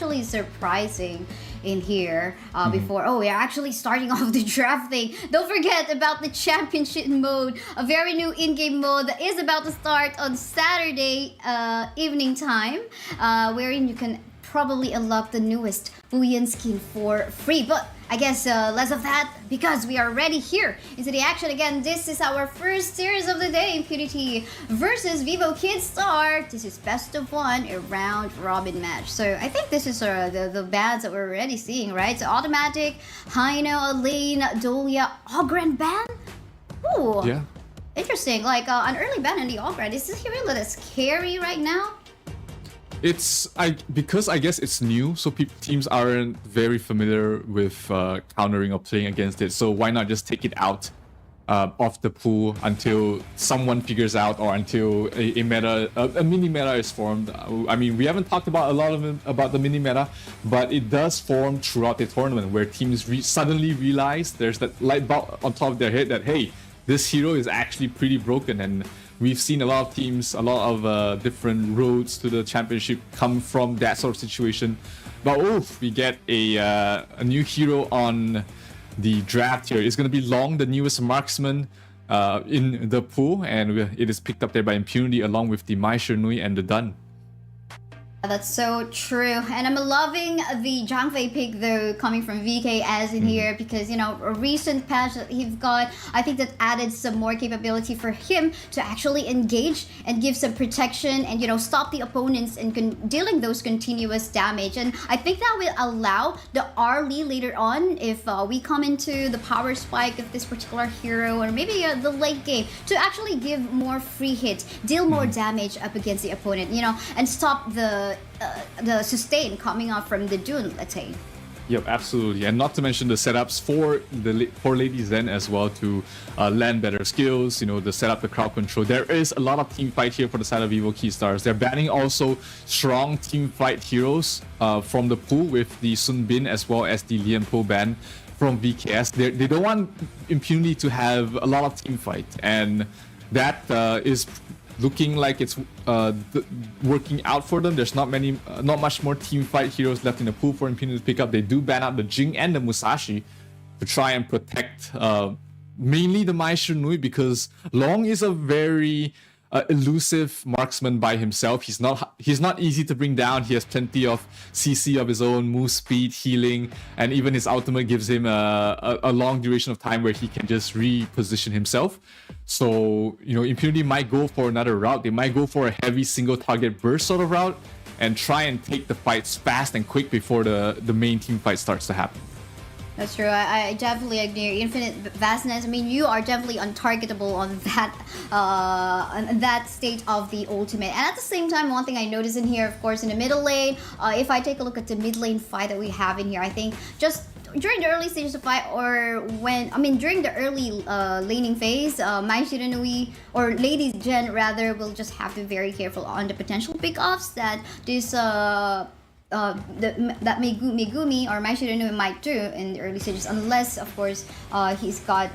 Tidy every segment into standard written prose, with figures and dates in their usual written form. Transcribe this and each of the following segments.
actually surprising in here before. Oh, we're actually starting off the drafting. Don't forget about the championship mode, a very new in-game mode that is about to start on Saturday evening time, wherein you can probably unlock the newest Fuyan skin for free. But I guess less of that, because we are ready here into the action again. This is our first series of the day, Impunity versus Vivo Kidstar. This is best of one, a round robin match. So I think this is the bans that we're already seeing, right? So automatic, Hino, Lane, Dolia, Ogren ban? Ooh, Yeah. interesting. Like an early ban in the Ogren. Is this really that scary right now? It's because I guess it's new, so teams aren't very familiar with countering or playing against it. So why not just take it out of the pool until someone figures out, or until a mini meta is formed. I mean, we haven't talked about a lot of about the mini meta, but it does form throughout the tournament where teams suddenly realize there's that light bulb on top of their head that, hey, this hero is actually pretty broken. And we've seen a lot of teams, a lot of different roads to the championship come from that sort of situation. But we get a new hero on the draft here. It's going to be Long, the newest marksman in the pool, and it is picked up there by Impunity along with the Mai Shernui and the Dun. That's so true, and I'm loving the Zhang Fei pick though, coming from VKS in here, because you know, a recent patch that he's got, I think that added some more capability for him to actually engage and give some protection and, you know, stop the opponents in dealing those continuous damage. And I think that will allow the early later on, if we come into the power spike of this particular hero, or maybe the late game, to actually give more free hits, deal more damage up against the opponent, you know, and stop the sustain coming off from the Dune, let's say. Yep, absolutely. And not to mention the setups for Lady Zen as well, to land better skills, you know, the setup, the crowd control. There is a lot of team fight here for the side of Vivo Keystars. They're banning also strong team fight heroes from the pool, with the Sun Bin as well as the Lian Po ban from VKS. They don't want Impunity to have a lot of team fight, and that is looking like it's working out for them. There's not much more team fight heroes left in the pool for Impunity to pick up. They do ban out the Jing and the Musashi to try and protect mainly the Mai Shernui, because Long is a very elusive marksman by himself. He's not easy to bring down. He has plenty of CC of his own, move speed, healing, and even his ultimate gives him a long duration of time where he can just reposition himself. So, you know, Impunity might go for another route. They might go for a heavy single target burst sort of route and try and take the fights fast and quick before the main team fight starts to happen. That's true. I definitely agree. Infinite vastness. I mean, you are definitely untargetable on that state of the ultimate. And at the same time, one thing I noticed in here, of course, in the middle lane, if I take a look at the mid lane fight that we have in here, I think just during the early stages of fight, or during the early laning phase, Mai Shiranui, or Lady Gen rather, will just have to be very careful on the potential pickoffs that this that Megumi or Mai Shiranui might do in the early stages, unless of course he's got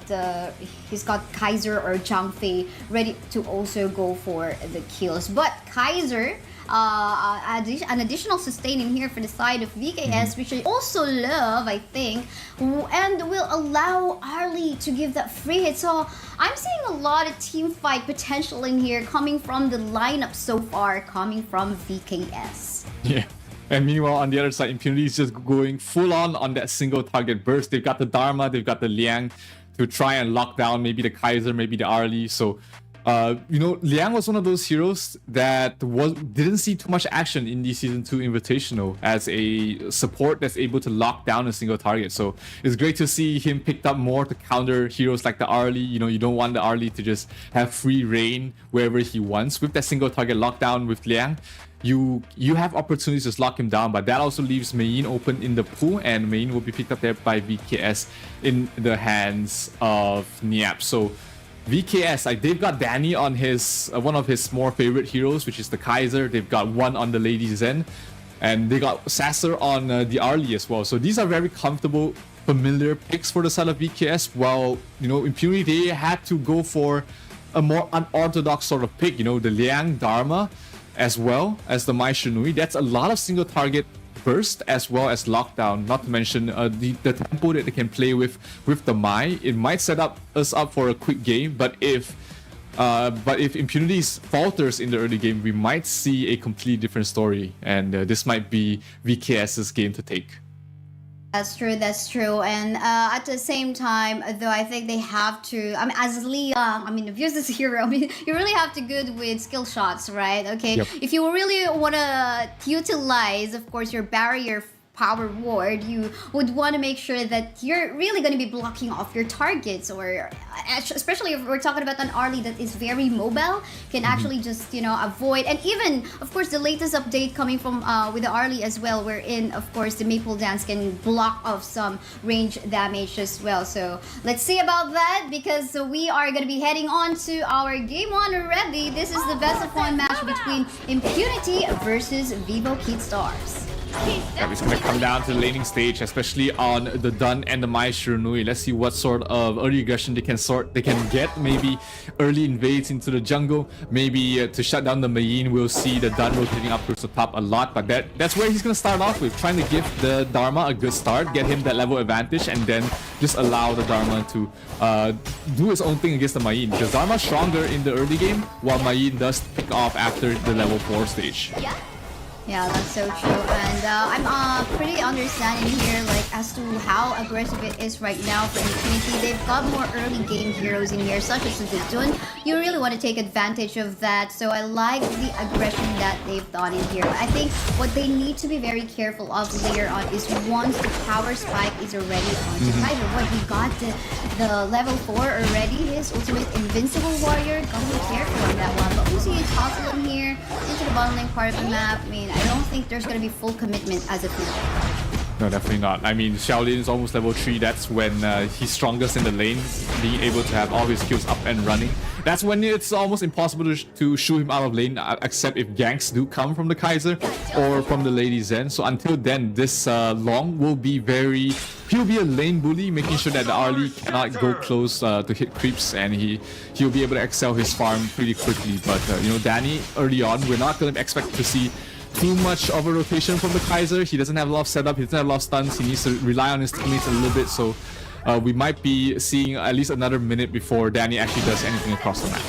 Kaiser or Zhang Fei ready to also go for the kills. But Kaiser, an additional sustain in here for the side of VKS, which I also love, I think, and will allow Arlie to give that free hit. So I'm seeing a lot of team fight potential in here coming from the lineup so far, coming from VKS. Yeah. And meanwhile, on the other side, Impunity is just going full on that single target burst. They've got the Dharma, they've got the Liang to try and lock down maybe the Kaiser, maybe the Arlie. So, you know, Liang was one of those heroes that didn't see too much action in the Season 2 Invitational as a support that's able to lock down a single target. So it's great to see him picked up more to counter heroes like the Arlie. You know, you don't want the Arlie to just have free reign wherever he wants. With that single target lockdown with Liang, you have opportunities to lock him down, but that also leaves Mayin open in the pool, and Mayin will be picked up there by VKS in the hands of Niap. So VKS, they've got Danny on his one of his more favorite heroes, which is the Kaiser. They've got one on the Lady Zen, and they got Sasser on the Arlie as well. So these are very comfortable, familiar picks for the side of VKS. While, you know, Impunity, they had to go for a more unorthodox sort of pick. You know, the Liang Dharma as well as the Mai Shernui. That's a lot of single target burst as well as lockdown. Not to mention the tempo that they can play with the Mai. It might set us up for a quick game, but if Impunity falters in the early game, we might see a completely different story, and this might be VKS's game to take. That's true, that's true. And at the same time, though, I think they have to, I mean, as Liang, I mean, if you're this hero, I mean, you really have to good with skill shots, right? Okay. Yep. If you really want to utilize, of course, your barrier power ward, you would want to make sure that you're really going to be blocking off your targets, or especially if we're talking about an Arlie that is very mobile, can actually just, you know, avoid. And even, of course, the latest update coming from with the Arlie as well, wherein, of course, the Maple Dance can block off some range damage as well. So let's see about that, because we are going to be heading on to our game one already. This is the best of one match between Impunity versus Vivo Stars. Yeah, it's going to come down to the laning stage, especially on the Dun and the Mai Shiranui. Let's see what sort of early aggression they can get. Maybe early invades into the jungle. Maybe to shut down the Mayin, we'll see the Dun rotating up towards the top a lot. But that's where he's going to start off with, trying to give the Dharma a good start, get him that level advantage, and then just allow the Dharma to do his own thing against the Mayin. Because Dharma's stronger in the early game, while Mayin does pick off after the level 4 stage. Yeah, that's so true. And I'm pretty understanding here, like, as to how aggressive it is right now for Impunity. They've got more early game heroes in here, such as the Dun. You really want to take advantage of that. So I like the aggression that they've done in here. But I think what they need to be very careful of later on is once the power spike is already on to Kaiser. What, he got the level 4 already, his ultimate invincible warrior. Gotta be careful on that one. But we see a tossle in here into the bottom lane part of the map. I mean, I don't think there's going to be full commitment as of now. No, definitely not. I mean, Xiaolin is almost level 3. That's when he's strongest in the lane, being able to have all his skills up and running. That's when it's almost impossible to shoot him out of lane, except if ganks do come from the Kaiser or from the Lady Zen. So until then, this Long will be he'll be a lane bully, making sure that the Arlie cannot go close to hit creeps, and he'll be able to excel his farm pretty quickly. But you know, Danny, early on, we're not going to expect to see too much of a rotation from the Kaiser. He doesn't have a lot of setup, he doesn't have a lot of stuns, he needs to rely on his teammates a little bit, so we might be seeing at least another minute before Danny actually does anything across the map.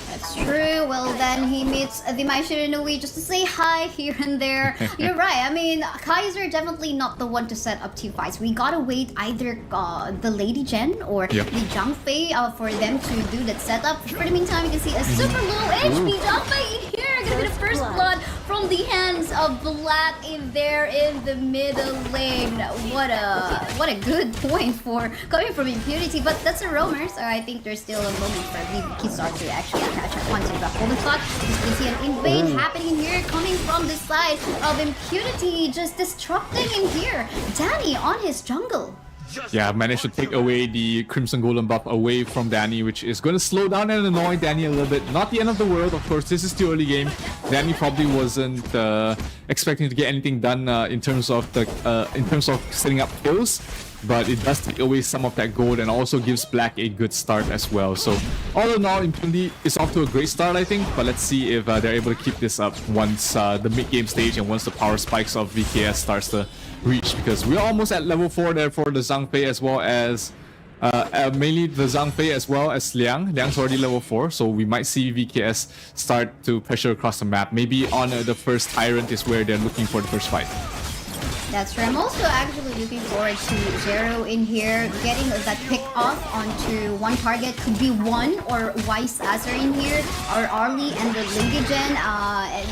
That's true. Well, then he meets the Mai Shiranui just to say hi here and there. You're right. I mean, Kaiser definitely not the one to set up team fights. We gotta wait either the Lady Jen or the Zhang Fei for them to do that setup. For the meantime, you can see a super low HP Zhang Fei in here. Gonna be the first blood from the hands of Black in there in the middle lane. What a good point for coming from Impunity, but that's a roamer, so I think there's still a moment for Vivo Star to actually catch up onto the golden spot. You can see an invade happening here, coming from the side of Impunity, just disrupting in here. Danny on his jungle. Yeah, managed to take away the Crimson Golem buff away from Danny, which is going to slow down and annoy Danny a little bit. Not the end of the world, of course. This is the early game. Danny probably wasn't expecting to get anything done in terms of setting up kills, but it does take away some of that gold and also gives Black a good start as well. So all in all, Impunity is off to a great start, I think, but let's see if they're able to keep this up once the mid-game stage and once the power spikes of VKS starts to reach, because we're almost at level 4 there for the Zhang Fei as well as mainly the Zhang Fei as well as Liang. Liang's already level 4, so we might see VKS start to pressure across the map. Maybe on the first Tyrant is where they're looking for the first fight. That's true. I'm also actually looking forward to Zero in here, getting that pick off onto one target. Could be one or Wise Azar in here, or Arlie and the Lady Jen,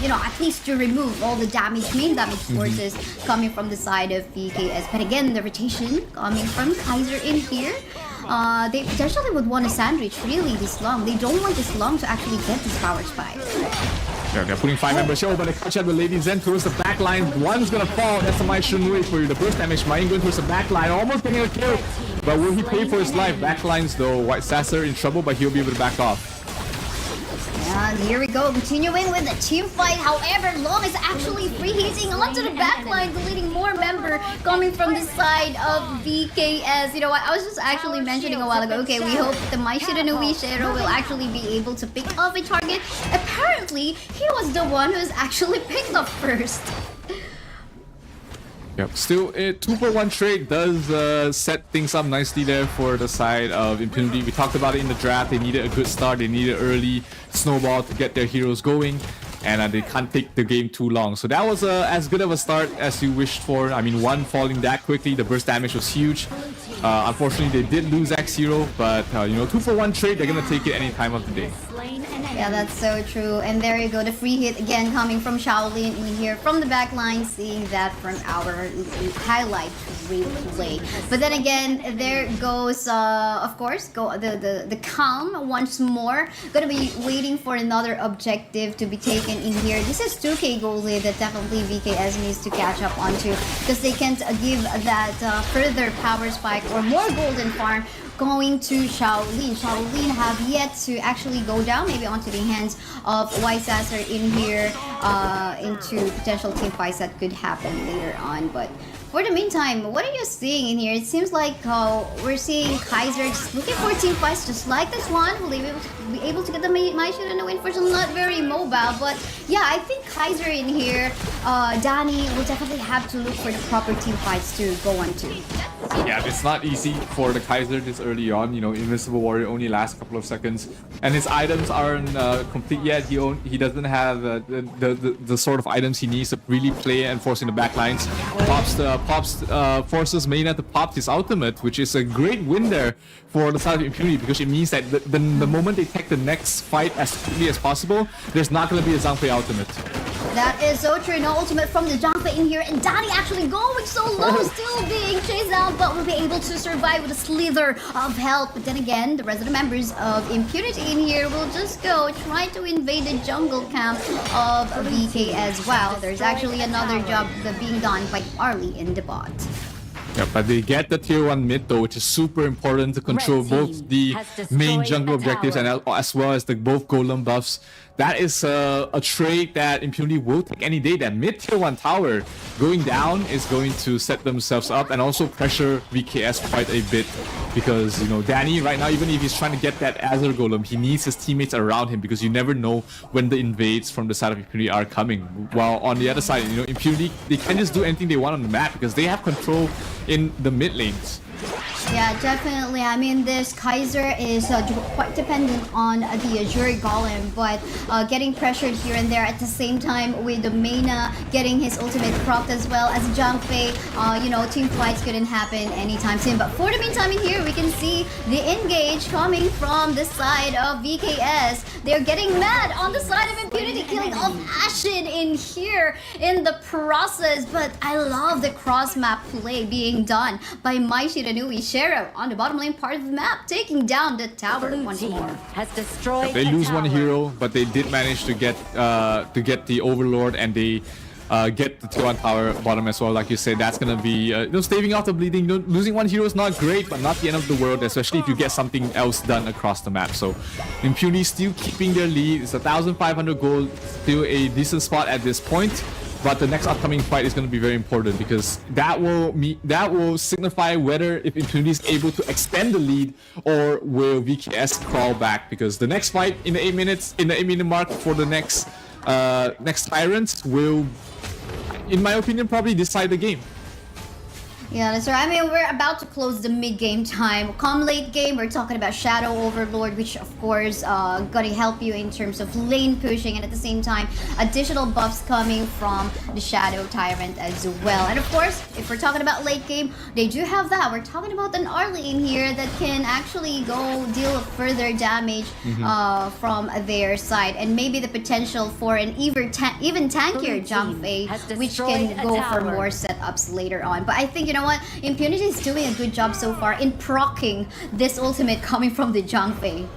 you know, at least to remove all the main damage sources coming from the side of VKS. But again, the rotation coming from Kaiser in here. They potentially would want a sandwich really this long. They don't want this long to actually get this power spike. Yeah, they're putting 5 members here, but they catch out the Lady Zen towards the back line. One's gonna fall. That's the Mai Shiranui for you. The burst damage. Mayin going towards the back line, almost getting a kill. But will he pay for his life? Backlines though. White Sasser in trouble, but he'll be able to back off. And here we go, continuing with the team fight. However, Long is actually preheating onto the backline, deleting more member coming from the side of VKS. You know what, I was just actually mentioning a while ago, okay, we hope the Mai Shiranui Shero will actually be able to pick off a target. Apparently, he was the one who's actually picked up first. Yep. Still, a 2-for-1 trade does set things up nicely there for the side of Impunity. We talked about it in the draft. They needed a good start. They needed early snowball to get their heroes going. And they can't take the game too long. So that was as good of a start as you wished for. I mean, one falling that quickly, the burst damage was huge. Unfortunately, they did lose X0, but 2-for-1 trade, they're gonna take it any time of the day. Yeah, that's so true. And there you go, the free hit again coming from Shaolin in here from the back line, seeing that from our highlight replay. But then again, there goes, of course, the Calm once more. Gonna be waiting for another objective to be taken in here. This is 2k goalie that definitely VKS needs to catch up onto, because they can't give that further power spike or more golden farm going to Shaolin. Shaolin have yet to actually go down, maybe onto the hands of Sasser in here, into potential team fights that could happen later on. But for the meantime, what are you seeing in here? It seems like we're seeing Kaiser just looking for team fights just like this one. Will they be able to get the Maishin and the win? For some, not very mobile, but yeah, I think Kaiser in here, Danny will definitely have to look for the proper team fights to go on to. Yeah, it's not easy for the Kaiser this early on. Invincible Warrior only lasts a couple of seconds, and his items aren't complete yet. He doesn't have the sort of items he needs to really play and force in the back lines. Pops forces Mayna to pop his ultimate, which is a great win there for the side of Impunity, because it means that the moment they take the next fight as quickly as possible, there's not going to be a Zhangfei ultimate. That is so true. No ultimate from the Zhangfei in here, and Danny actually going so low, still being chased down, but will be able to survive with a slither of health. But then again, the rest of the members of Impunity in here will just go try to invade the jungle camp of VK as well. There's actually another job being done by Arlie in the bot. Yeah, but they get the tier 1 mid though, which is super important to control both the main jungle objectives and as well as the both golem buffs. That is a trade that Impunity will take any day. That mid tier 1 tower going down is going to set themselves up and also pressure VKS quite a bit, because Danny right now, even if he's trying to get that Azure Golem, he needs his teammates around him, because you never know when the invades from the side of Impunity are coming. While on the other side, Impunity, they can just do anything they want on the map because they have control in the mid lanes. Yeah, definitely. I mean, this Kaiser is quite dependent on the Azure Golem, but getting pressured here and there at the same time with the Mayna getting his ultimate propped as well as Zhangfei. Team fights couldn't happen anytime soon. But for the meantime in here, we can see the engage coming from the side of VKS. They're getting mad on the side of Impunity, killing off Ashen in here in the process. But I love the cross-map play being done by Mai Shiranui. Shero on the bottom lane part of the map, taking down the tower once more. Has destroyed they lose one hero, but they did manage to get the Overlord, and they get the tier 1 tower bottom as well. Like you said, that's gonna be staving off the bleeding. Losing one hero is not great, but not the end of the world, especially if you get something else done across the map. So Impunity still keeping their lead. It's 1,500 gold, still a decent spot at this point. But the next upcoming fight is going to be very important, because that will signify whether if Impunity is able to extend the lead or will VKS crawl back. Because the next fight in the 8-minute mark for the next Tyrant will, in my opinion, probably decide the game. Yeah, that's right. I mean, we're about to close the mid-game time. Come late game, we're talking about Shadow Overlord, which of course gonna help you in terms of lane pushing, and at the same time, additional buffs coming from the Shadow Tyrant as well. And of course, if we're talking about late game, they do have that. We're talking about an Arlie in here that can actually go deal further damage from their side, and maybe the potential for an even tankier Zhangfei, which can go for more setups later on. But I think, what? Impunity is doing a good job so far in proccing this ultimate coming from the Zhangfei.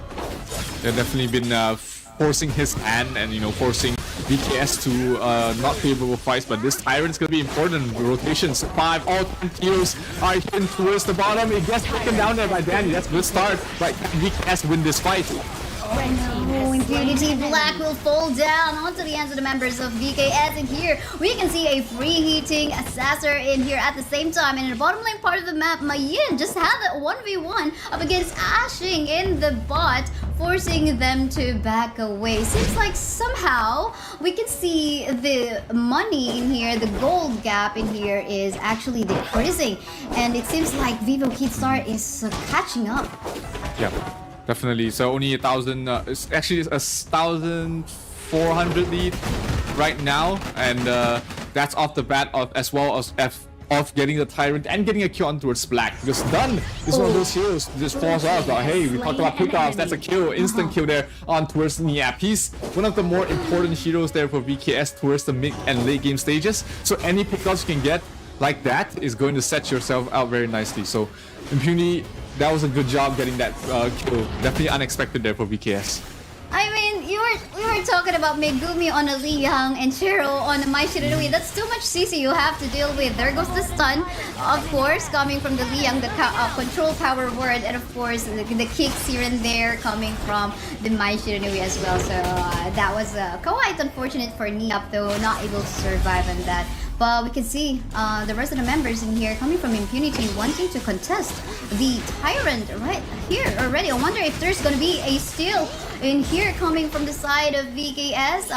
They've definitely been forcing his hand and forcing VKS to not favorable fights, but this Tyrant is going to be important. Rotations 5, all 10 heroes are hitting towards the bottom. It gets taken down there by Danny. That's a good start, but can VKS win this fight? No, Impunity. Black will fall down onto the hands of the members of VKS. And here we can see a free heating assassin in here at the same time. And in the bottom lane part of the map, Mayin just had that 1v1 up against Ashing in the bot, forcing them to back away. Seems like somehow we can see the money in here, the gold gap in here is actually decreasing. And it seems like Vivo Keystar is catching up. Yeah, definitely. So only 1,000, it's actually a 1,400 lead right now. And that's off the bat of as well as of getting the Tyrant and getting a kill on towards Black, because Dunn is one of those heroes who just falls off. But hey, we talked about pickoffs, that's a kill, instant kill there on towards Niap. He's one of the more important heroes there for VKS towards the mid and late game stages. So any pickoffs you can get like that is going to set yourself out very nicely. So Impunity, that was a good job getting that kill. Definitely unexpected there for VKS. I mean, we were talking about Megumi on a Liang and Cheryl on a Mai Shiranui. That's too much CC you have to deal with. There goes the stun, of course, coming from the Liang, the control power word, and of course the kicks here and there coming from the Mai Shiranui as well. So that was quite unfortunate for Niap, though, not able to survive on that. But we can see the rest of the members in here coming from Impunity wanting to contest the Tyrant right here already. I wonder if there's going to be a steal in here coming from the side of VKS.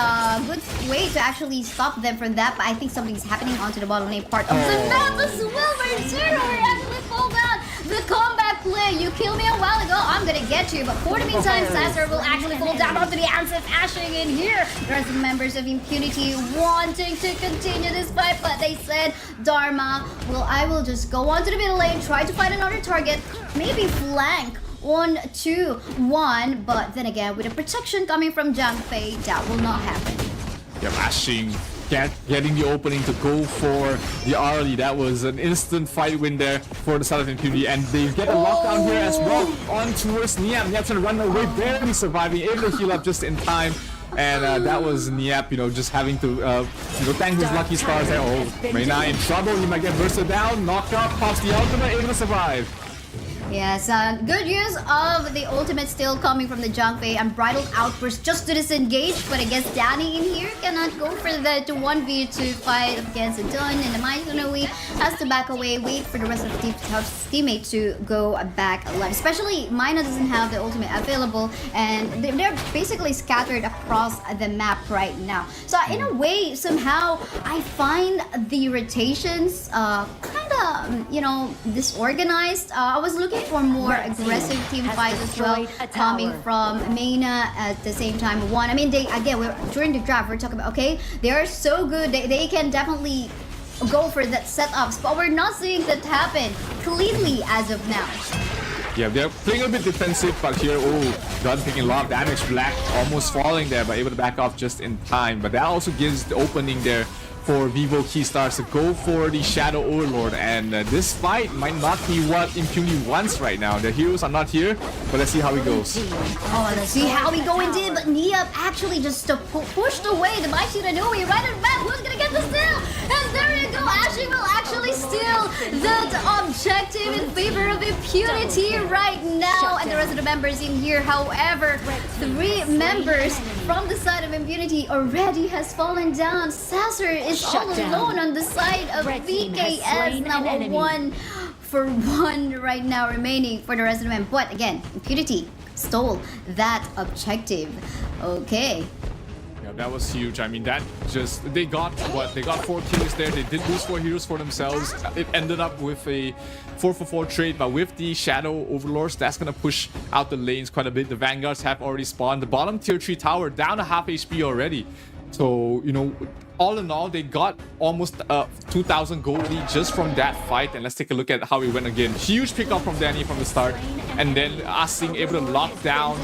Good way to actually stop them from that, but I think something's happening onto the bottom lane part of the map as well. Where Zero actually fall down. The combat play, you killed me a while ago, I'm gonna get you. But for the meantime, Sasser will actually fall down onto the hands of Ashing in here. The rest of the members of Impunity wanting to continue this fight, but they said, Dharma, well, I will just go onto the middle lane, try to find another target, maybe flank 1, 2, 1, but then again, with the protection coming from Zhang Fei, that will not happen. Yeah, Ashing getting the opening to go for the early. That was an instant fight win there for the side of Impunity, and they get a lockdown here as well on towards Niap. Niap's trying to run away, barely surviving, able to heal up just in time. And that was Niap, just having to thank his lucky stars there. Oh, Reina in trouble, he might get bursted down, knocked up, pops the ultimate, able to survive. Yes, good use of the ultimate still coming from the Zhang Fei. Unbridled outburst just to disengage, but I guess Danny in here cannot go for the 1v2 fight against Dun, and the Mai Sunui has to back away, wait for the rest of the teammate to go back alive. Especially Mina doesn't have the ultimate available, and they're basically scattered across the map right now. So in a way, somehow, I find the rotations kind of, disorganized. I was looking for more aggressive team fights as well, coming from Mena at the same time. I mean, during the draft, we're talking about, okay, they are so good, they can definitely go for that setups, but we're not seeing that happen cleanly as of now. Yeah, they're playing a bit defensive, but here, Gun taking a lot of damage. Black almost falling there, but able to back off just in time. But that also gives the opening there for Vivo Keystars to go for the Shadow Overlord, and this fight might not be what Impunity wants right now. The heroes are not here, but let's see how it goes. Oh, let's see how we go indeed, but Niap actually just pushed away the Mai Shiranui right at the back. Who's gonna get the steal? And there you go, Ashing will actually steal that objective in favor of Impunity right now. And the rest of the members in here, however, 3 members from the side of Impunity already has fallen down. Sasser is all alone on the side of VKS. Now 1 for 1 right now remaining for the rest of them. But again, Impunity stole that objective. Okay. Yeah, that was huge. I mean, they got 4 kills there. They did lose 4 heroes for themselves. It ended up with a 4-for-4 trade, but with the Shadow Overlords, that's gonna push out the lanes quite a bit. The Vanguards have already spawned. The bottom tier 3 tower down to half HP already. So, all in all, they got almost 2,000 gold lead just from that fight. And let's take a look at how it went again. Huge pickup from Danny from the start. And then Asing able to lock down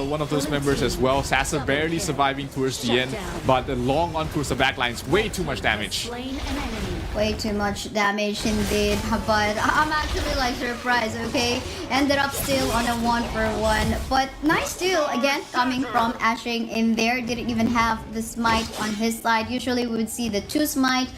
one of those members as well. Sasa barely surviving towards the end, but long on towards the backlines. Way too much damage. Way too much damage indeed, but I'm actually like surprised, okay? Ended up still on a 1-for-1, but nice steal again coming from Ashing in there. Didn't even have the smite on his side. Usually we would see the 2 smite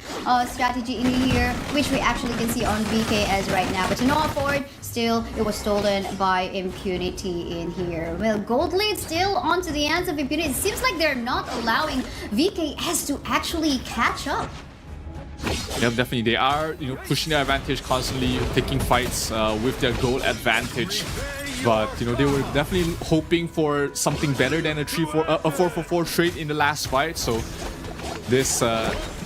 strategy in here, which we actually can see on VKS right now, but to no afford. Still, it was stolen by Impunity in here. Well, gold lead still onto the hands of Impunity. It seems like they're not allowing VKS to actually catch up. Yeah, definitely. They are, pushing their advantage constantly, taking fights with their goal advantage. But, they were definitely hoping for something better than a 4-for-4 trade in the last fight. So this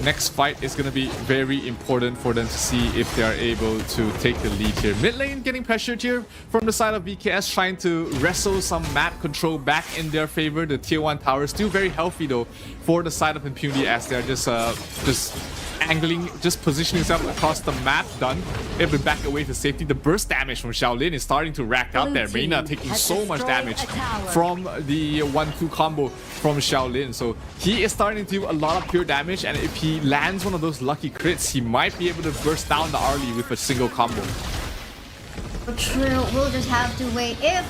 next fight is going to be very important for them to see if they are able to take the lead here. Mid lane getting pressured here from the side of VKS, trying to wrestle some map control back in their favor. The tier 1 tower still very healthy though for the side of Impunity, as they're just angling, just positioning himself across the map. Done. Able to back away to safety. The burst damage from Shaolin is starting to rack up there. Reina taking so much damage from the 1-2 combo from Shaolin. So he is starting to do a lot of pure damage, and if he lands one of those lucky crits, he might be able to burst down the Arlie with a single combo. True, we'll just have to wait if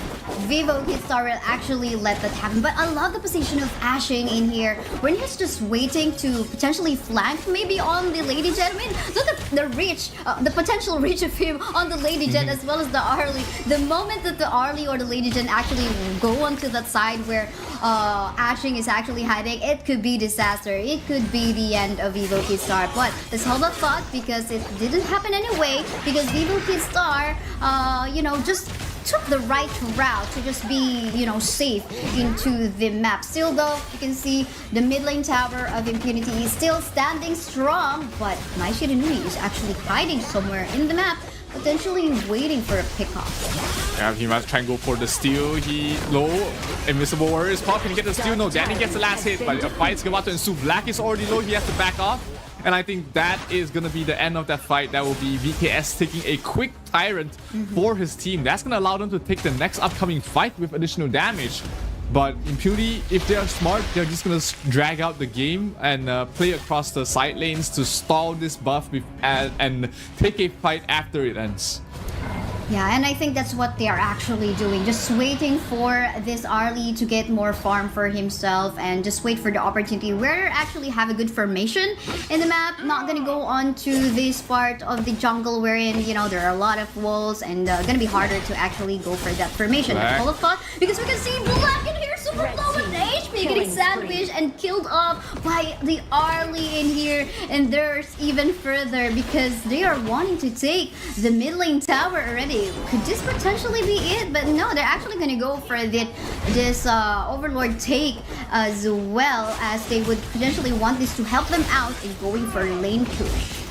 Vivo Hitstar will actually let that happen. But I love the position of Ashing in here, when he's just waiting to potentially flank maybe on the Lady Jet. I mean, look at the reach, the potential reach of him on the Lady Jet as well as the Arlie. The moment that the Arlie or the Lady Jet actually go onto that side where Ashing is actually hiding, it could be disaster. It could be the end of Vivo Hitstar. But let's hold that thought, because it didn't happen anyway, because Vivo Hitstar just took the right route to just be, safe into the map. Still though, you can see the mid lane tower of Impunity is still standing strong, but Mai Shiranui is actually hiding somewhere in the map, potentially waiting for a pickoff. Yeah, he must try and go for the steal. He low. Invisible Warrior is popping to get the steal. No, Danny gets the last hit, but a fight's about to ensue. Black is already low. He has to back off. And I think that is going to be the end of that fight. That will be VKS taking a quick Tyrant for his team. That's going to allow them to take the next upcoming fight with additional damage. But Impunity, if they are smart, they're just going to drag out the game and play across the side lanes to stall this buff and take a fight after it ends. Yeah, and I think that's what they are actually doing. Just waiting for this Arlie to get more farm for himself and just wait for the opportunity where actually have a good formation in the map. Not gonna go on to this part of the jungle wherein, there are a lot of walls and gonna be harder to actually go for that formation. Full of thought, because we can see Black in here super low with HP getting sandwiched and killed off by the Arlie in here. And there's even further because they are wanting to take the mid lane tower already. Could this potentially be it? But no, they're actually gonna go for this Overlord take as well, as they would potentially want this to help them out in going for lane push.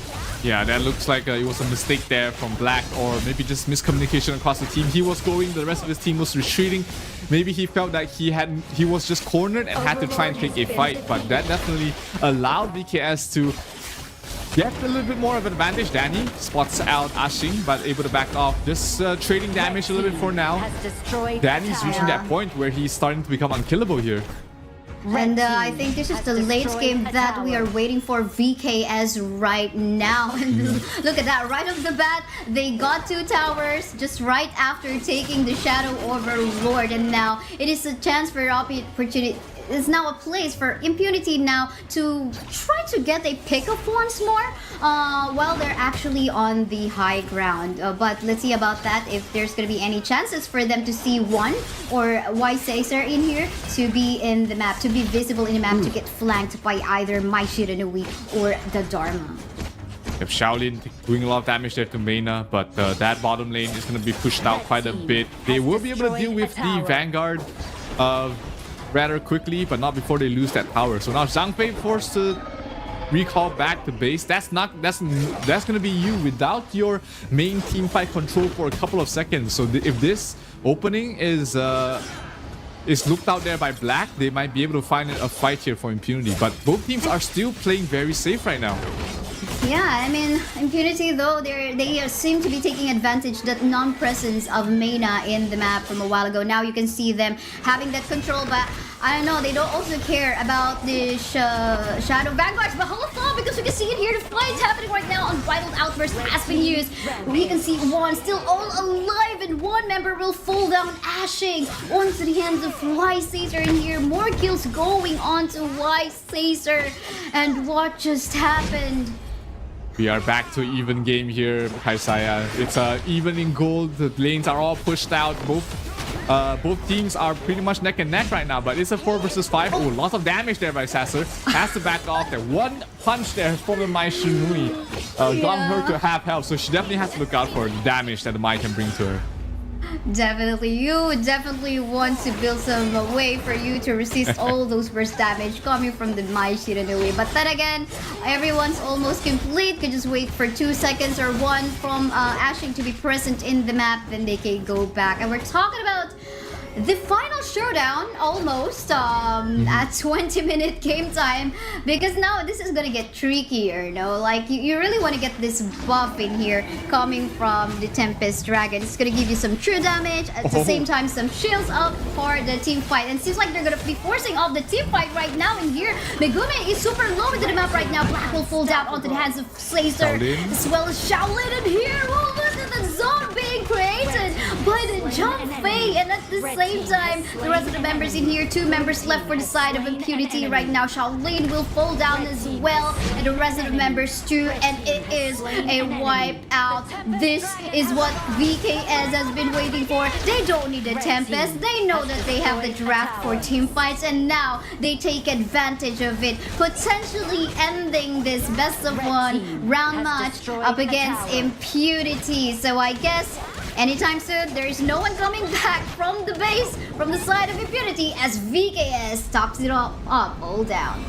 Yeah, that looks like it was a mistake there from Black, or maybe just miscommunication across the team. He was going, the rest of his team was retreating. Maybe he felt that he was just cornered and had to try and take a fight, but that definitely allowed VKS to get a little bit more of an advantage. Danny spots out Ashing, but able to back off. Just trading damage a little bit for now. Danny's reaching that point where he's starting to become unkillable here. And I think this is the late game that we are waiting for VKS right now. And look at that, right off the bat, they got 2 towers just right after taking the Shadow Overlord. And now it is a chance for opportunity. Is now a place for Impunity now to try to get a pickup once more while they're actually on the high ground. But let's see about that, if there's going to be any chances for them to see one or Caesar in here to be in the map, to be visible in the map, to get flanked by either Mai Shiranui or the Dharma. If Shaolin doing a lot of damage there to Mena, but that bottom lane is going to be pushed out quite a bit. They will be able to deal with the Vanguard rather quickly, but not before they lose that power. So now Zhang Fei forced to recall back to base. That's gonna be you without your main team fight control for a couple of seconds. So if this opening is looked out there by Black, they might be able to find a fight here for Impunity. But both teams are still playing very safe right now. Yeah, I mean, Impunity though, they seem to be taking advantage that non-presence of Mena in the map from a while ago. Now you can see them having that control, but I know they don't also care about the Shadow Vanguards, but hold on, because we can see it here. The fight's happening right now. Unbridled Outburst has been used. We can see one still all alive, and one member will fall down, ashing onto the hands of Wise Caesar in here. More kills going on to Wise Caesar, and what just happened? We are back to even game here, Kaisaya. It's even in gold. The lanes are all pushed out. Both teams are pretty much neck and neck right now, but it's a 4 versus 5. Oh, lots of damage there by Sasser. Has to back off there. One punch there from the Mai Shinui. Got her to half health, so she definitely has to look out for the damage that the Mai can bring to her. Definitely, you would definitely want to build some way for you to resist all those burst damage coming from the Mai Shiranui. But then again, everyone's almost complete. Could just wait for 2 seconds or one from Ashing to be present in the map, then they can go back. And we're talking about the final showdown almost at 20-minute game time, because now this is gonna get trickier, like you really want to get this buff in here coming from the Tempest Dragon. It's gonna give you some true damage at the same time, some shields up for the team fight, and it seems like they're gonna be forcing off the team fight right now in here. Megumin is super low into the map right now. Black will fall down onto the hands of Slazer, as well as Shaolin in here. Oh, look at the zone being created by the Jump Fei, and at the same time, the rest of the members in here, 2 members left for the side of Impunity right now. Shaolin will fall down as well, and the rest of the members too, and it is a wipe out. This is what VKS has been waiting for. They don't need a Tempest. They know that they have the draft for team fights, and now they take advantage of it, potentially ending this best of 1 round match up against Impunity. So I guess anytime soon, there is no one coming back from the base, from the side of Impunity, as VKS tops it all down.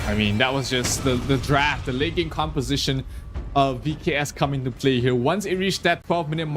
I mean, that was just the draft, the late game composition of VKS coming to play here. Once it reached that 12-minute mark,